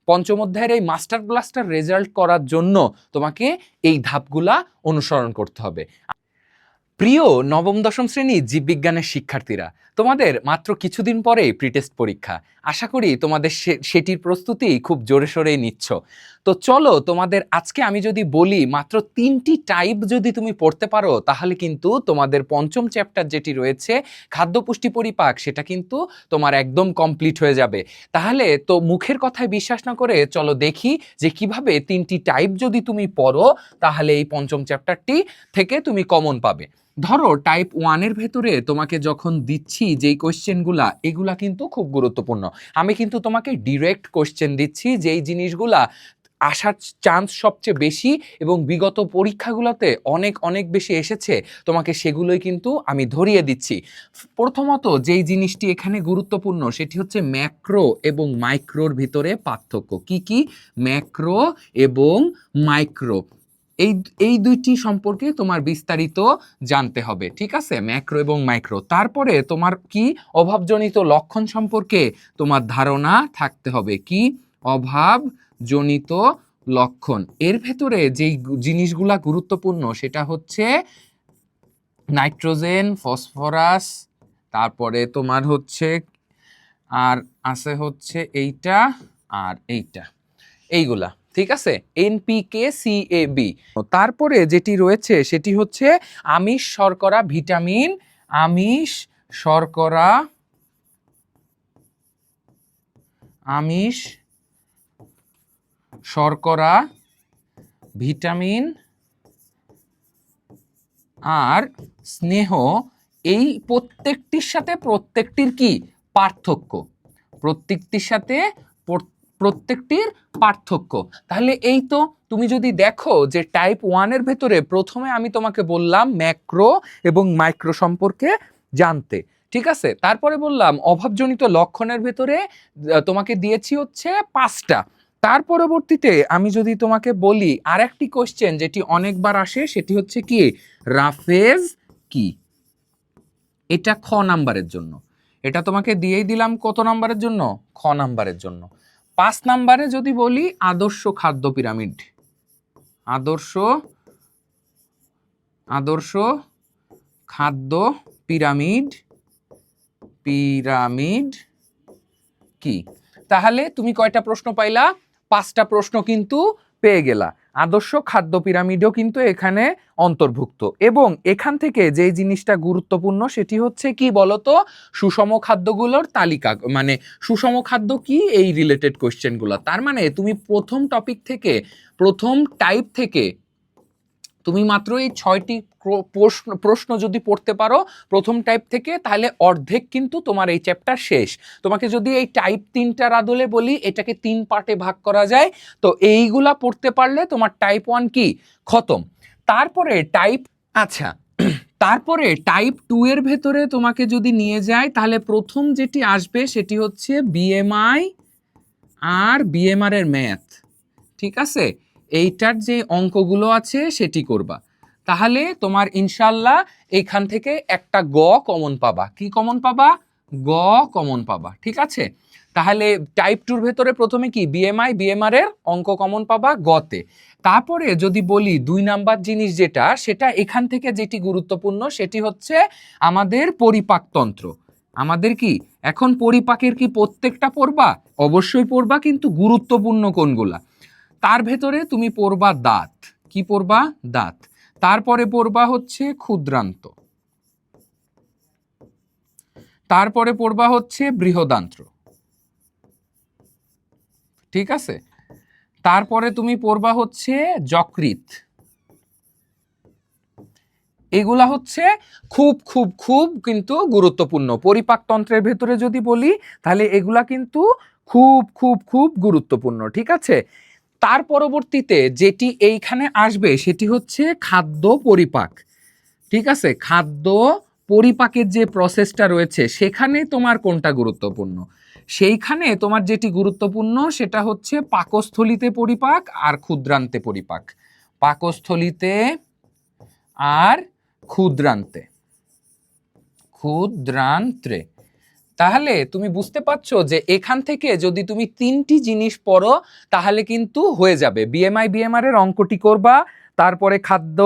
পঞ্চম অধ্যায়ের এই মাস্টার ব্লাস্টার রেজাল্ট করার জন্য তোমাকে এই ধাপগুলা অনুসরণ করতে হবে। প্রিয় নবম দশম শ্রেণী জীববিজ্ঞানের শিক্ষার্থীরা, তোমাদের মাত্র কিছুদিন পরেই প্রিটেস্ট পরীক্ষা। আশা করি তোমাদের সেটির প্রস্তুতি খুব জোরে সোরেই নিচ্ছ। তো চলো, তোমাদের আজকে আমি যদি বলি মাত্র 3টি টাইপ যদি তুমি পড়তে পারো, তাহলে কিন্তু তোমাদের পঞ্চম চ্যাপ্টার যেটি রয়েছে খাদ্য পুষ্টি পরিপাক, সেটা কিন্তু তোমার একদম কমপ্লিট হয়ে যাবে। তাহলে তো মুখের কথায় বিশ্বাস না করে চলো দেখি যে কিভাবে 3টি টাইপ যদি তুমি পড়ো তাহলে এই পঞ্চম চ্যাপ্টারটি থেকে তুমি কমন পাবে। ধরো টাইপ 1-এর ভেতরে তোমাকে যখন দিচ্ছি যেই কোশ্চেনগুলা, এগুলা কিন্তু খুব গুরুত্বপূর্ণ। আমি কিন্তু তোমাকে ডিরেক্ট কোশ্চেন দিচ্ছি যেই জিনিসগুলা আসার চান্স সবচেয়ে বেশি এবং বিগত পরীক্ষাগুলোতে অনেক অনেক বেশি এসেছে, তোমাকে সেগুলোই কিন্তু আমি ধরিয়ে দিচ্ছি। প্রথমত যেই জিনিসটি এখানে গুরুত্বপূর্ণ সেটি হচ্ছে ম্যাক্রো এবং মাইক্রোর ভিতরে পার্থক্য। কি কি? ম্যাক্রো এবং মাইক্রো, এই দুইটি সম্পর্কে তোমার বিস্তারিত জানতে হবে, ঠিক আছে? ম্যাক্রো এবং মাইক্রো। তারপরে তোমার কি অভাবজনিত লক্ষণ সম্পর্কে তোমার ধারণা থাকতে হবে। কি? অভাবজনিত লক্ষণ। এর ভেতরে যেই জিনিসগুলা গুরুত্বপূর্ণ সেটা হচ্ছে নাইট্রোজেন, ফসফরাস, তারপরে তোমার হচ্ছে আর আছে হচ্ছে এইটা আর এইটা, এইগুলা, ঠিক আছে? NPK, CAB. তারপরে যেটি রয়েছে সেটি হচ্ছে আমিষ, শর্করা, ভিটামিন। আমিষ, শর্করা, আমিষ, শর্করা, ভিটামিন আর স্নেহ, এই প্রত্যেকটির সাথে প্রত্যেকটির কি পার্থক্য, প্রত্যেকটির সাথে প্রত্যেকটির পার্থক্য। তাহলে এই তো তুমি যদি দেখো যে টাইপ 1-এর ভেতরে প্রথমে আমি তোমাকে বললাম ম্যাক্রো এবং মাইক্রো সম্পর্কে জানতে, ঠিক আছে? তারপরে বললাম অভাবজনিত লক্ষণের ভেতরে তোমাকে দিয়েছি হচ্ছে 5টা। তার পরবর্তীতে আমি যদি তোমাকে বলি আরেকটি কোশ্চেন যেটি অনেকবার আসে, সেটি হচ্ছে কি রাফেজ কি। এটা খ নাম্বারের জন্য, এটা তোমাকে দিয়েই দিলাম কত নাম্বারের জন্য? খ নাম্বারের জন্য। 5 নাম্বারে যদি বলি আদর্শ খাদ্য পিরামিড, আদর্শ আদর্শ খাদ্য পিরামিড, পিরামিড কি? তাহলে তুমি কয়টা প্রশ্ন পাইলা? 5টা প্রশ্ন কিন্তু পেয়ে গেলা। আদর্শ খাদ্য পিরামিডও কিন্তু এখানে অন্তর্ভুক্ত। এবং এখান থেকে যে জিনিসটা গুরুত্বপূর্ণ সেটি হচ্ছে কি বলতো? সুষম খাদ্যগুলোর তালিকা, মানে সুষম খাদ্য কি, এই রিলেটেড কোশ্চেনগুলো। তার মানে তুমি প্রথম টপিক থেকে, প্রথম টাইপ থেকে তুমি মাত্র এই 6টি প্রশ্ন যদি পড়তে পারো প্রথম টাইপ থেকে, তাহলে অর্ধেক কিন্তু তোমার এই চ্যাপ্টার শেষ। তোমাকে যদি এই টাইপ 3টার আদলে বলি এটাকে 3 পার্টে ভাগ করা যায়, তো এইগুলা পড়তে পারলে তোমার টাইপ 1 কি খতম। তারপরে টাইপ, আচ্ছা, তারপরে টাইপ 2 এর ভেতরে তোমাকে যদি নিয়ে যায় তাহলে প্রথম যেটি আসবে সেটি হচ্ছে বিএমআই আর বিএমআর এর ম্যাথ, ঠিক আছে? এইটার যে অঙ্কগুলো আছে সেটি করবা। তাহলে তোমার ইনশাল্লাহ এইখান থেকে একটা গ কমন পাবা। কি কমন পাবা? গ কমন পাবা, ঠিক আছে? তাহলে টাইপ 2-র ভেতরে প্রথমে কি বিএমআই, বিএমআর এর অঙ্ক কমন পাবা গতে। তারপরে যদি বলি 2 নাম্বার জিনিস যেটা, সেটা এখান থেকে যেটি গুরুত্বপূর্ণ সেটি হচ্ছে আমাদের পরিপাকতন্ত্র। আমাদের কি এখন পরিপাকের কি প্রত্যেকটা পড়বা? অবশ্যই পড়বা, কিন্তু গুরুত্বপূর্ণ কোনগুলা। তার ভেতরে তুমি পড়বা দাঁত। কি পড়বা? দাঁত। তারপরে পড়বা হচ্ছে ক্ষুদ্রান্ত, তারপরে পড়বা হচ্ছে বৃহদান্ত্র, ঠিক আছে? তারপরে তুমি পড়বা হচ্ছে যকৃৎ। এগুলা হচ্ছে খুব খুব খুব কিন্তু গুরুত্বপূর্ণ। পরিপাকতন্ত্রের ভেতরে যদি বলি তাহলে এগুলা কিন্তু খুব খুব খুব গুরুত্বপূর্ণ, ঠিক আছে? তার পরবর্তীতে যেটি এইখানে আসবে সেটি হচ্ছে খাদ্য পরিপাক, ঠিক আছে? খাদ্য পরিপাকের যে প্রসেসটা রয়েছে সেখানে তোমার কোনটা গুরুত্বপূর্ণ? সেইখানে তোমার যেটি গুরুত্বপূর্ণ সেটা হচ্ছে পাকস্থলিতে পরিপাক আর ক্ষুদ্রান্তে পরিপাক। পাকস্থলিতে আর ক্ষুদ্রান্তে, ক্ষুদ্রান্তে তাহলে তুমি বুঝতে পারছো যে এখান থেকে যদি তুমি 3টি জিনিস পড়ো তাহলে কিন্তু হয়ে যাবে। বিএমআই বিএমআর এর অঙ্কটি করবা, তারপরে খাদ্য,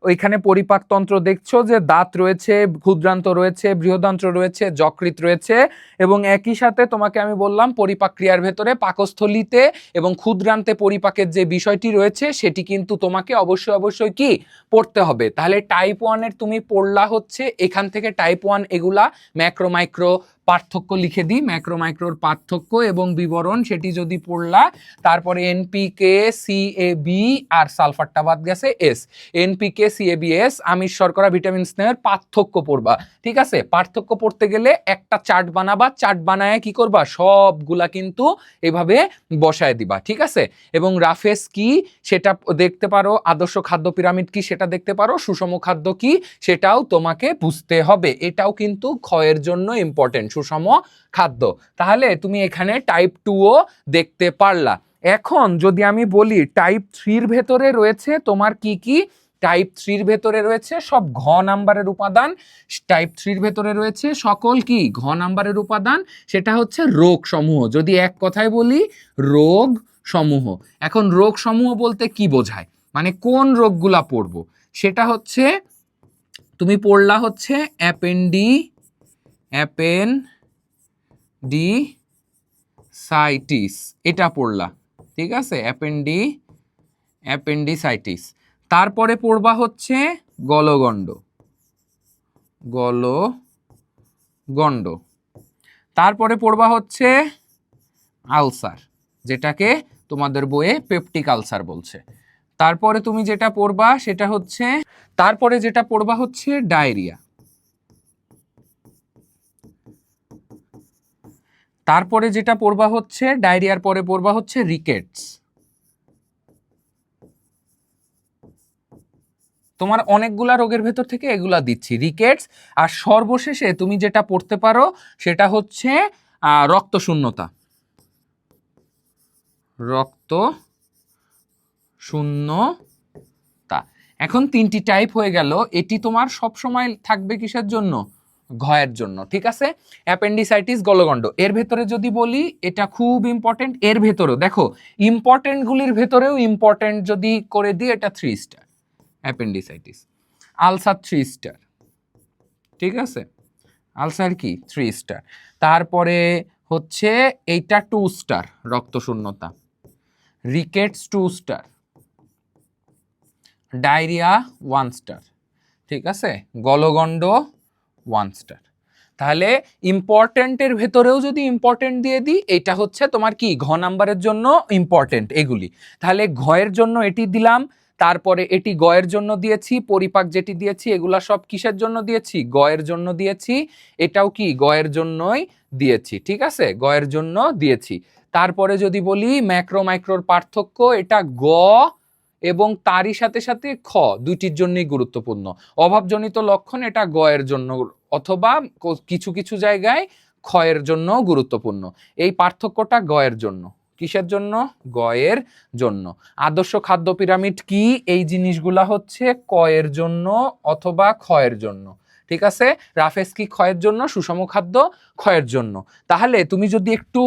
ওইখানে পরিপাকতন্ত্র দেখছো যে দাঁত রয়েছে, ক্ষুদ্রান্ত রয়েছে, বৃহদান্ত্র রয়েছে, যকৃৎ রয়েছে, এবং একই সাথে তোমাকে আমি বললাম পরিপাক ক্রিয়ার ভেতরে পাকস্থলীতে এবং ক্ষুদ্রান্তে পরিপাকের যে বিষয়টি রয়েছে সেটি কিন্তু তোমাকে অবশ্যই অবশ্যই কি পড়তে হবে। তাহলে টাইপ 1 এর তুমি পড়লা হচ্ছে এখান থেকে টাইপ 1 এগুলা ম্যাক্রো মাইক্রো পার্থক্য লিখে দিই, ম্যাক্রো মাইক্রোর পার্থক্য এবং বিবরণ সেটি যদি পড়লা, তারপরে এনপিকে সিএবি আর সালফারটা বাদ গেছে এস, এনপিকে সিএবি এস আমিষ শর্করা ভিটামিন স্নেহের পার্থক্য পড়বা। ঠিক আছে, পার্থক্য পড়তে গেলে একটা চার্ট বানাবা, চার্ট বানায় কি করবা সবগুলা কিন্তু এভাবে বসায় দিবা। ঠিক আছে, এবং রাফেস কি সেটা দেখতে পারো, আদর্শ খাদ্য পিরামিড কি সেটা দেখতে পারো, সুষম খাদ্য কি সেটাও তোমাকে বুঝতে হবে। এটাও কিন্তু ক্ষয়ের জন্য ইম্পর্টেন্ট, সুষম খাদ্য। তাহলে তুমি এখানে টাইপ 2ও দেখতে পারলা। এখন যদি আমি বলি টাইপ 3-র ভেতরে রয়েছে তোমার কি কি, টাইপ 3-র ভেতরে রয়েছে সব ঘ নাম্বারের উপাদান, টাইপ 3-র ভেতরে রয়েছে সকল কি ঘ নাম্বারের উপাদান, সেটা হচ্ছে রোগ সমূহ। যদি এক কথায় বলি রোগ সমূহ। এখন রোগ সমূহ বলতে কি বোঝায়, মানে কোন রোগগুলা পড়বো, সেটা হচ্ছে তুমি পড়লা হচ্ছে অ্যাপেন্ডিসাইটিস, এটা পড়লা। ঠিক আছে, অ্যাপেন্ডিসাইটিস। তারপরে পড়বা হচ্ছে গলগণ্ড, গলগণ্ড। তারপরে পড়বা হচ্ছে আলসার, যেটাকে তোমাদের বইয়ে পেপটিক আলসার বলছে। তারপরে তুমি যেটা পড়বা সেটা হচ্ছে, তারপরে যেটা পড়বা হচ্ছে ডায়রিয়া। তারপরে যেটা পড়বা হচ্ছে ডায়রিয়ার পরে পড়বা হচ্ছে রিকেটস। তোমার অনেকগুলা রোগের ভেতর থেকে এগুলা দিচ্ছি, রিকেটস। আর সর্বশেষে তুমি যেটা পড়তে পারো সেটা হচ্ছে রক্ত শূন্যতা, রক্ত শূন্যতা। এখন 3টি টাইপ হয়ে গেল, এটি তোমার সব সময় থাকবে কিসের জন্য, ঘয়ের জন্য। ঠিক আছে, অ্যাপেন্ডিসাইটিস গলগণ্ড। এর ভেতরে যদি বলি এটা খুব ইম্পর্টেন্ট, এর ভেতরেও দেখো ইম্পর্টেন্ট গুলির ভেতরেও ইম্পর্টেন্ট যদি করে দিই এটা 3 স্টার অ্যাপেন্ডিসাইটিস। Ulcer 3 star. ঠিক আছে, আলসার কি 3 স্টার। তারপরে হচ্ছে এইটা 2 স্টার রক্ত শূন্যতা, রিকেটস 2 স্টার, ডায়রিয়া 1 স্টার। ঠিক আছে, গলগণ্ড 1 স্টার। তাহলে ইম্পর্টেন্টের ভেতরেও যদি ইম্পর্টেন্ট দিয়ে দিই, এটা হচ্ছে তোমার কি ঘ নাম্বারের জন্য ইম্পর্টেন্ট এগুলি। তাহলে ঘয়ের জন্য এটি দিলাম, তারপরে এটি গয়ের জন্য দিয়েছি, পরিপাক যেটি দিয়েছি এগুলা সব কিসের জন্য দিয়েছি, গয়ের জন্য দিয়েছি। এটাও কি গয়ের জন্যই দিয়েছি। ঠিক আছে, গয়ের জন্য দিয়েছি। তারপরে যদি বলি ম্যাক্রো মাইক্রোর পার্থক্য, এটা গ এবং তারই সাথে সাথে খ দুইটির জন্যই গুরুত্বপূর্ণ। অভাবজনিত লক্ষণ এটা গয়ের জন্য অথবা কিছু কিছু জায়গায় ক্ষয়ের জন্য গুরুত্বপূর্ণ। এই পার্থক্যটা গয়ের জন্য, কিসের জন্য, গয়ের জন্য। আদর্শ খাদ্য পিরামিড কি, এই জিনিসগুলা হচ্ছে কয়ের জন্য অথবা ক্ষয়ের জন্য। ঠিক আছে, রাফেস কি ক্ষয়ের জন্য, সুষম খাদ্য ক্ষয়ের জন্য। তাহলে তুমি যদি একটু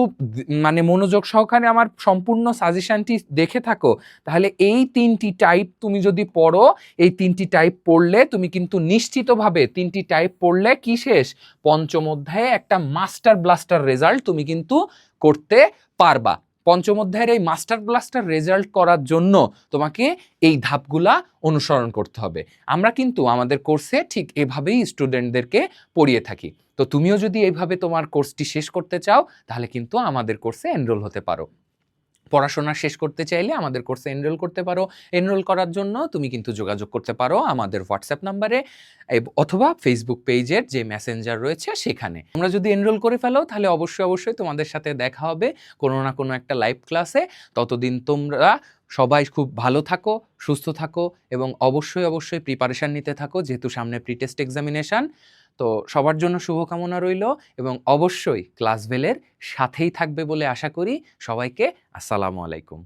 মানে মনোযোগ সহকারে আমার সম্পূর্ণ সাজেশনটি দেখে থাকো, তাহলে এই 3টি টাইপ তুমি যদি পড়ো, এই 3টি টাইপ পড়লে তুমি কিন্তু নিশ্চিতভাবে 3টি টাইপ পড়লে কি শেষ, পঞ্চম অধ্যায়ে একটা মাস্টার ব্লাস্টার রেজাল্ট তুমি কিন্তু করতে পারবা। পঞ্চম অধ্যায়ের এই মাস্টার ব্লাস্টার রেজাল্ট করার জন্য তোমাকে এই ধাপগুলা অনুসরণ করতে হবে। আমরা কিন্তু আমাদের কোর্সে ঠিক এভাবেই স্টুডেন্টদেরকে পড়িয়ে থাকি। তো তুমিও যদি এইভাবে তোমার কোর্সটি শেষ করতে চাও তাহলে কিন্তু আমাদের কোর্সে এনরোল হতে পারো। পড়াশোনা শেষ করতে চাইলে আমাদের কোর্সে এনরোল করতে পারো। এনরোল করার জন্য তুমি কিন্তু যোগাযোগ করতে পারো আমাদের হোয়াটসঅ্যাপ নাম্বারে অথবা ফেসবুক পেজের যে মেসেঞ্জার রয়েছে সেখানে। তোমরা যদি এনরোল করে ফেলো তাহলে অবশ্যই অবশ্যই তোমাদের সাথে দেখা হবে কোনো না কোনো একটা লাইভ ক্লাসে। ততদিন তোমরা সবাই খুব ভালো থাকো, সুস্থ থাকো এবং অবশ্যই অবশ্যই প্রিপারেশান নিতে থাকো, যেহেতু সামনে প্রি টেস্ট এক্সামিনেশান। তো সবার জন্য শুভকামনা রইল এবং অবশ্যই ক্লাস বেলের সাথেই থাকবে বলে আশা করি। সবাইকে আসসালামু আলাইকুম।